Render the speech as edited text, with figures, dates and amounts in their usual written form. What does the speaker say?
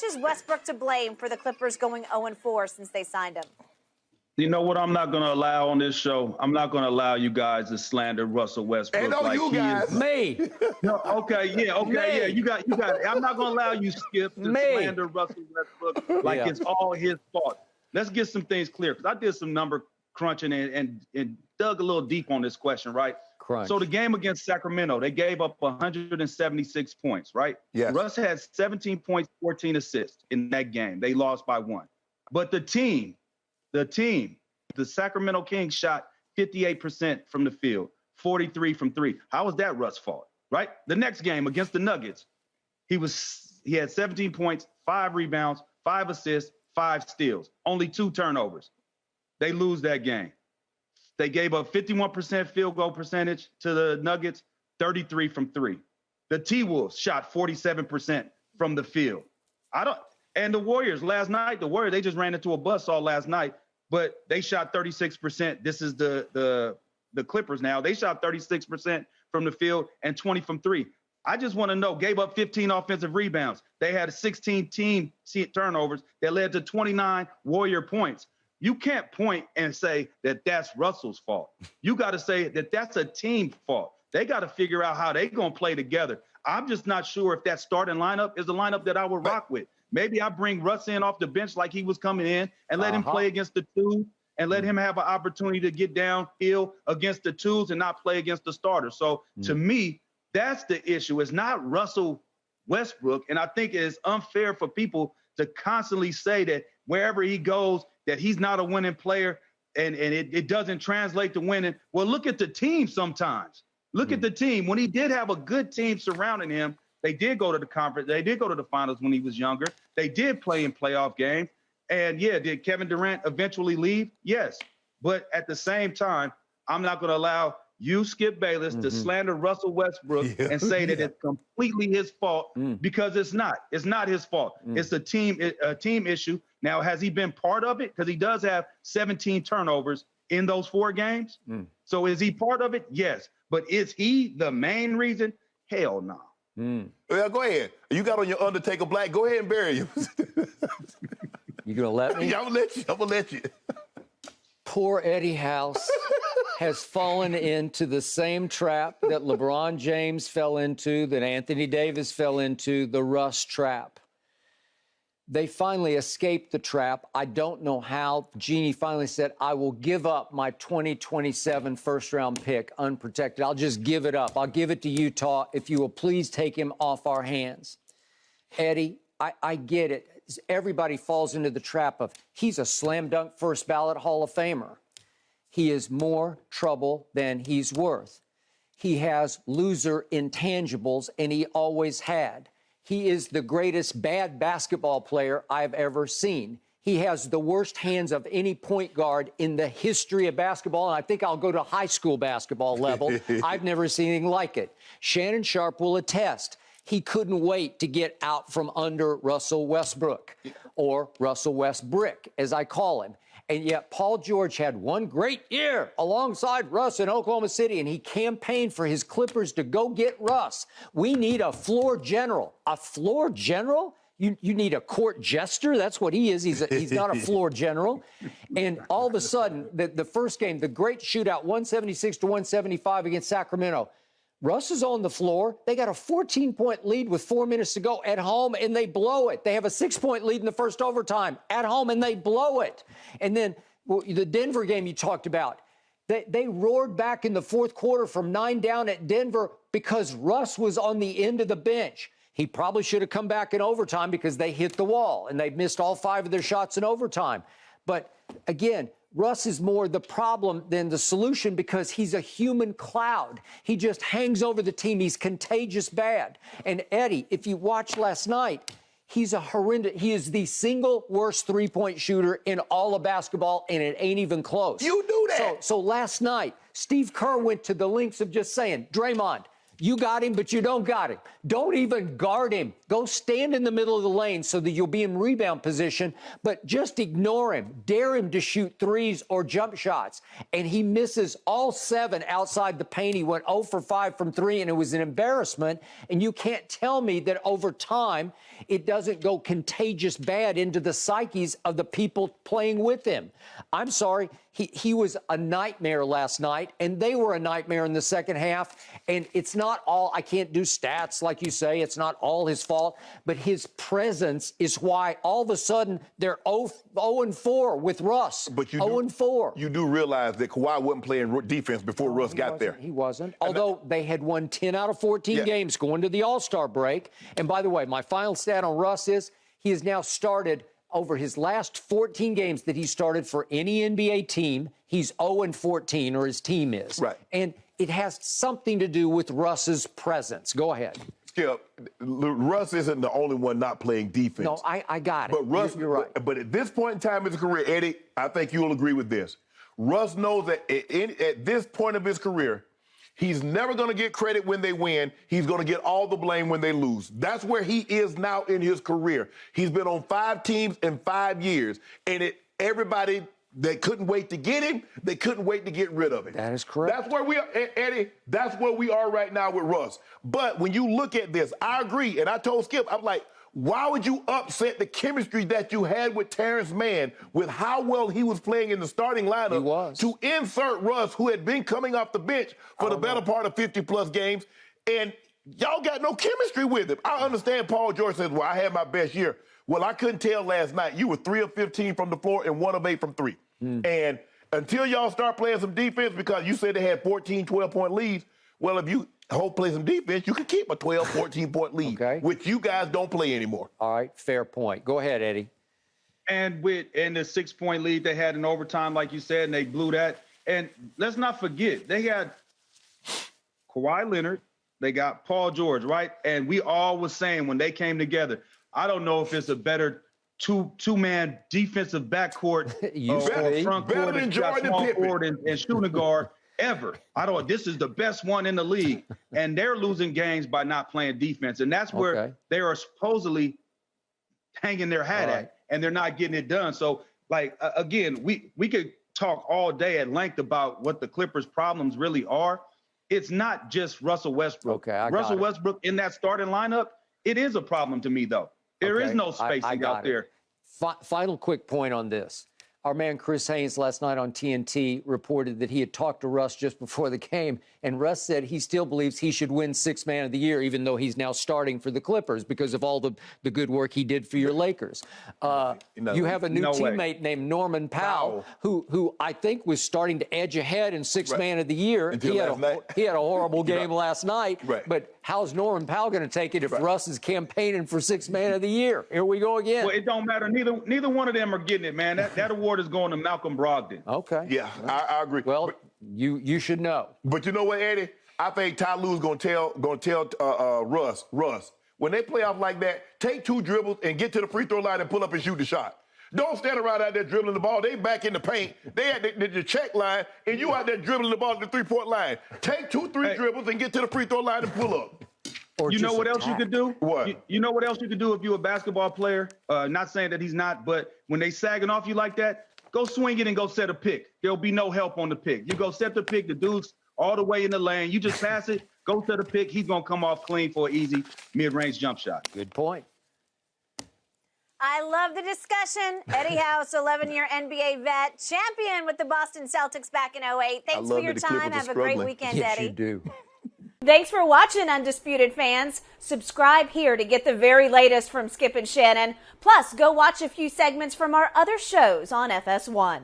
much is Westbrook to blame for the Clippers going 0-4 since they signed him? You know what I'm not going to allow on this show? I'm not going to allow you guys to slander Russell Westbrook. Ain't no like you guys. Me. No, okay, yeah, you got it. I'm not going to allow you, Skip, to slander Russell Westbrook like it's all his fault. Let's get some things clear, because I did some number crunching and dug a little deep on this question, right? Crunch. So the game against Sacramento, they gave up 176 points, right? Yes. Russ had 17 points, 14 assists in that game. They lost by 1. But the team, the Sacramento Kings shot 58% from the field, 43 from 3. How was that Russ' fault, right? The next game against the Nuggets, he had 17 points, 5 rebounds, 5 assists, 5 steals, only 2 turnovers. They lose that game. They gave up 51% field goal percentage to the Nuggets, 33 from 3. The T-Wolves shot 47% from the field. And the Warriors last night, they just ran into a buzzsaw last night, but they shot 36%. This is the Clippers now. They shot 36% from the field and 20 from 3. I just want to know, gave up 15 offensive rebounds. They had 16 team turnovers that led to 29 Warrior points. You can't point and say that that's Russell's fault. You got to say that that's a team fault. They got to figure out how they're going to play together. I'm just not sure if that starting lineup is the lineup that I would rock with. Maybe I bring Russ in off the bench like he was coming in and let him play against the 2 and let him have an opportunity to get downhill against the 2s and not play against the starters. So to me, that's the issue. It's not Russell Westbrook. And I think it is unfair for people to constantly say that wherever he goes, that he's not a winning player and it doesn't translate to winning. Well, look at the team sometimes. Look at the team. When he did have a good team surrounding him, they did go to the conference. They did go to the finals when he was younger. They did play in playoff games. And, yeah, did Kevin Durant eventually leave? Yes. But at the same time, I'm not going to allow you, Skip Bayless, to slander Russell Westbrook and say that it's completely his fault because it's not. It's not his fault. It's a team issue. Now, has he been part of it? Because he does have 17 turnovers in those 4 games. So is he part of it? Yes. But is he the main reason? Hell no. Well, go ahead. You got on your Undertaker black. Go ahead and bury him. You gonna let me? Yeah, I'm gonna let you. Poor Eddie House has fallen into the same trap that LeBron James fell into, that Anthony Davis fell into, the Russ trap. They finally escaped the trap. I don't know how. Jeannie finally said, I will give up my 2027 first-round pick unprotected. I'll just give it up. I'll give it to Utah if you will please take him off our hands. Eddie, I get it. Everybody falls into the trap of he's a slam dunk first ballot Hall of Famer. He is more trouble than he's worth. He has loser intangibles, and he always had. He is the greatest bad basketball player I've ever seen. He has the worst hands of any point guard in the history of basketball, and I think I'll go to high school basketball level. I've never seen anything like it. Shannon Sharpe will attest. He couldn't wait to get out from under Russell Westbrook, or Russell Westbrick, as I call him. And yet Paul George had one great year alongside Russ in Oklahoma City, and he campaigned for his Clippers to go get Russ. We need a floor general. A floor general? You need a court jester? That's what he is. He's not a floor general. And all of a sudden, the first game, the great shootout, 176-175 against Sacramento, Russ is on the floor. They got a 14-point lead with 4 minutes to go at home, and they blow it. They have a 6-point lead in the first overtime at home, and they blow it. And then the Denver game you talked about, they roared back in the fourth quarter from 9 down at Denver because Russ was on the end of the bench. He probably should have come back in overtime because they hit the wall, and they missed all 5 of their shots in overtime. But, again, Russ is more the problem than the solution because he's a human cloud. He just hangs over the team. He's contagious bad. And Eddie, if you watched last night, he's a horrendous. He is the single worst three-point shooter in all of basketball, and it ain't even close. You knew that. So last night, Steve Kerr went to the lengths of just saying, Draymond, You got him, but you don't got him. Don't even guard him. Go stand in the middle of the lane so that you'll be in rebound position, but just ignore him. Dare him to shoot threes or jump shots. And he misses all 7 outside the paint. He went 0 for 5 from 3, and it was an embarrassment. And you can't tell me that over time it doesn't go contagious bad into the psyches of the people playing with him. I'm sorry. He was a nightmare last night, and they were a nightmare in the second half. And it's not all, I can't do stats like you say, it's not all his fault, but his presence is why all of a sudden they're 0-4 with Russ. But you 0-4. You do realize that Kawhi wasn't playing defense before Russ got there. He wasn't. Although they had won 10 out of 14 games going to the All-Star break. And by the way, my final stat on Russ is he has now started over his last 14 games that he started for any NBA team, he's 0-14, or his team is. Right. And it has something to do with Russ's presence. Go ahead. Skip, Russ isn't the only one not playing defense. No, I got it. But Russ, you're right. But at this point in time in his career, Eddie, I think you'll agree with this. Russ knows that at this point of his career, he's never going to get credit when they win. He's going to get all the blame when they lose. That's where he is now in his career. He's been on 5 teams in 5 years. And everybody that couldn't wait to get him, they couldn't wait to get rid of him. That is correct. That's where we are, Eddie. That's where we are right now with Russ. But when you look at this, I agree. And I told Skip, I'm like, why would you upset the chemistry that you had with Terrence Mann with how well he was playing in the starting lineup to insert Russ, who had been coming off the bench for the better part of 50-plus games, and y'all got no chemistry with him? I understand Paul George says, well, I had my best year. Well, I couldn't tell last night. You were 3 of 15 from the floor and 1 of 8 from 3. And until y'all start playing some defense, because you said they had 14, 12-point leads, well, if you play some defense, you can keep a 12, 14-point lead, which you guys don't play anymore. All right, fair point. Go ahead, Eddie. And the 6-point lead they had in overtime, like you said, and they blew that. And let's not forget, they had Kawhi Leonard, they got Paul George, right? And we all was saying when they came together, I don't know if it's a better two-man defensive backcourt or front court and small forward and shooting guard ever. This is the best one in the league. And they're losing games by not playing defense. And that's where they are supposedly hanging their hat at, and they're not getting it done. So, again, we could talk all day at length about what the Clippers' problems really are. It's not just Russell Westbrook. Russell Westbrook in that starting lineup, it is a problem to me, though. There is no spacing out there. Final quick point on this. Our man Chris Haynes last night on TNT reported that he had talked to Russ just before the game, and Russ said he still believes he should win 6th Man of the Year, even though he's now starting for the Clippers because of all the good work he did for your Lakers. You have a new teammate named Norman Powell, who I think was starting to edge ahead in 6th Man of the Year. He had a horrible game last night, but how's Norman Powell going to take it if Russ is campaigning for 6th Man of the Year? Here we go again. Well, it don't matter. Neither one of them are getting it, man. That award is going to Malcolm Brogdon. Okay. Yeah, I agree. Well, you should know. But you know what, Eddie? I think Ty Lue's gonna tell Russ, when they play off like that, take 2 dribbles and get to the free throw line and pull up and shoot the shot. Don't stand around out there dribbling the ball. They back in the paint. They at the check line, and you out there dribbling the ball at the 3-point line. Take 2-3 dribbles and get to the free throw line and pull up. You know what else you could do? What? You know what else you could do if you're a basketball player? Not saying that he's not, but when they sagging off you like that, go swing it and go set a pick. There'll be no help on the pick. You go set the pick, the dude's all the way in the lane. You just pass it, go set a pick. He's going to come off clean for an easy mid-range jump shot. Good point. I love the discussion. Eddie House, 11-year NBA vet, champion with the Boston Celtics back in 2008. Thanks for your time. Have a great weekend, Eddie. Yes, you do. Thanks for watching, Undisputed fans. Subscribe here to get the very latest from Skip and Shannon. Plus, go watch a few segments from our other shows on FS1.